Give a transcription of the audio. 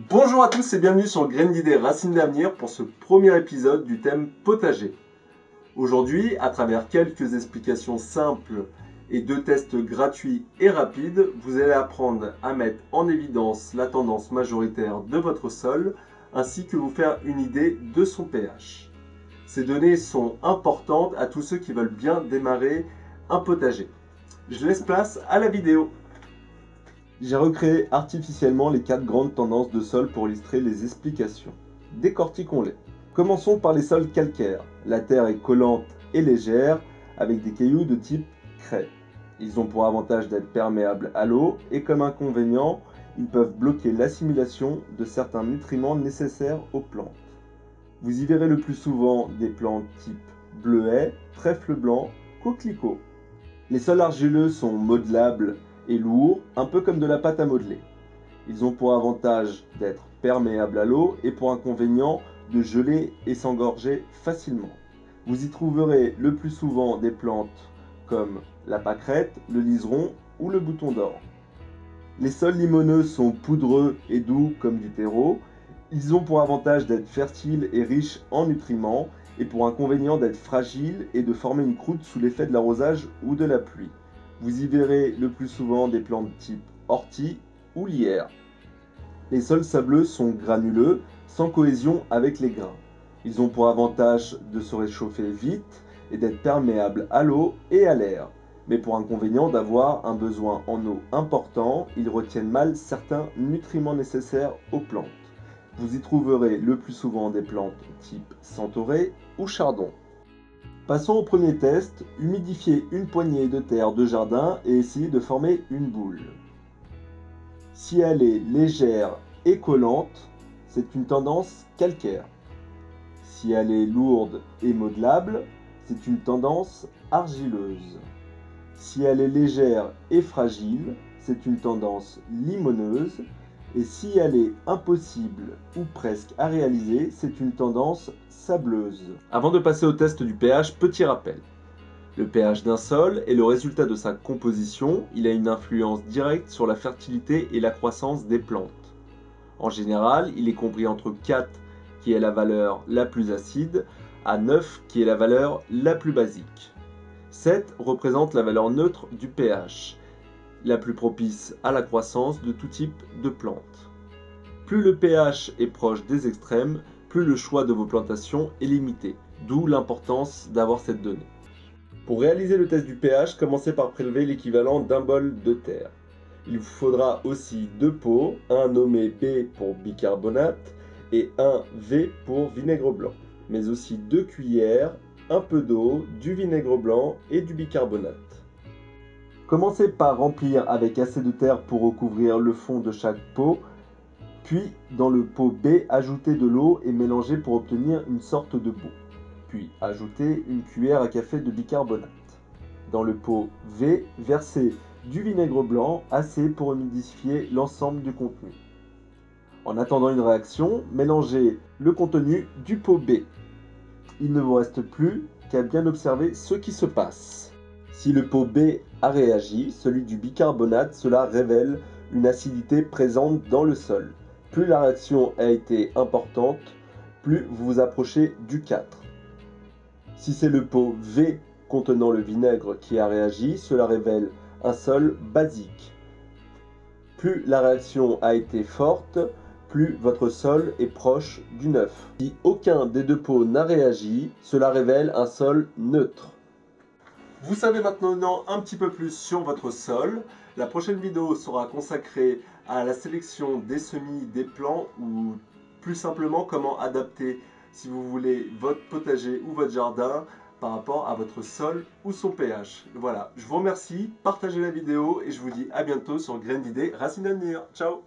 Bonjour à tous et bienvenue sur Graines d'idées Racines d'avenir pour ce premier épisode du thème potager. Aujourd'hui, à travers quelques explications simples et 2 tests gratuits et rapides, vous allez apprendre à mettre en évidence la tendance majoritaire de votre sol ainsi que vous faire une idée de son pH. Ces données sont importantes à tous ceux qui veulent bien démarrer un potager. Je laisse place à la vidéo. J'ai recréé artificiellement les 4 grandes tendances de sol pour illustrer les explications. Décortiquons-les. Commençons par les sols calcaires. La terre est collante et légère avec des cailloux de type craie. Ils ont pour avantage d'être perméables à l'eau et comme inconvénient, ils peuvent bloquer l'assimilation de certains nutriments nécessaires aux plantes. Vous y verrez le plus souvent des plantes type bleuet, trèfle blanc, coquelicot. Les sols argileux sont modelables et lourds, un peu comme de la pâte à modeler. Ils ont pour avantage d'être perméables à l'eau et pour inconvénient de geler et s'engorger facilement. Vous y trouverez le plus souvent des plantes comme la pâquerette, le liseron ou le bouton d'or. Les sols limoneux sont poudreux et doux comme du terreau. Ils ont pour avantage d'être fertiles et riches en nutriments et pour inconvénient d'être fragiles et de former une croûte sous l'effet de l'arrosage ou de la pluie. Vous y verrez le plus souvent des plantes type ortie ou lierre. Les sols sableux sont granuleux, sans cohésion avec les grains. Ils ont pour avantage de se réchauffer vite et d'être perméables à l'eau et à l'air. Mais pour inconvénient d'avoir un besoin en eau important, ils retiennent mal certains nutriments nécessaires aux plantes. Vous y trouverez le plus souvent des plantes type centaurée ou chardon. Passons au premier test, humidifiez une poignée de terre de jardin et essayez de former une boule. Si elle est légère et collante, c'est une tendance calcaire. Si elle est lourde et modelable, c'est une tendance argileuse. Si elle est légère et fragile, c'est une tendance limoneuse. Et si elle est impossible ou presque à réaliser, c'est une tendance sableuse. Avant de passer au test du pH, petit rappel. Le pH d'un sol est le résultat de sa composition. Il a une influence directe sur la fertilité et la croissance des plantes. En général, il est compris entre 4, qui est la valeur la plus acide, à 9, qui est la valeur la plus basique. 7 représente la valeur neutre du pH, la plus propice à la croissance de tout type de plantes. Plus le pH est proche des extrêmes, plus le choix de vos plantations est limité, d'où l'importance d'avoir cette donnée. Pour réaliser le test du pH, commencez par prélever l'équivalent d'un bol de terre. Il vous faudra aussi 2 pots, un nommé B pour bicarbonate et un V pour vinaigre blanc, mais aussi 2 cuillères, un peu d'eau, du vinaigre blanc et du bicarbonate. Commencez par remplir avec assez de terre pour recouvrir le fond de chaque pot, puis dans le pot B, ajoutez de l'eau et mélangez pour obtenir une sorte de boue. Puis ajoutez une cuillère à café de bicarbonate. Dans le pot V, versez du vinaigre blanc, assez pour humidifier l'ensemble du contenu. En attendant une réaction, mélangez le contenu du pot B. Il ne vous reste plus qu'à bien observer ce qui se passe. Si le pot B a réagi, celui du bicarbonate, cela révèle une acidité présente dans le sol. Plus la réaction a été importante, plus vous vous approchez du 4. Si c'est le pot V contenant le vinaigre qui a réagi, cela révèle un sol basique. Plus la réaction a été forte, plus votre sol est proche du 9. Si aucun des 2 pots n'a réagi, cela révèle un sol neutre. Vous savez maintenant un petit peu plus sur votre sol. La prochaine vidéo sera consacrée à la sélection des semis, des plants ou plus simplement comment adapter, si vous voulez, votre potager ou votre jardin par rapport à votre sol ou son pH. Voilà, je vous remercie, partagez la vidéo et je vous dis à bientôt sur Graines d'idées Racines d'avenir. Ciao!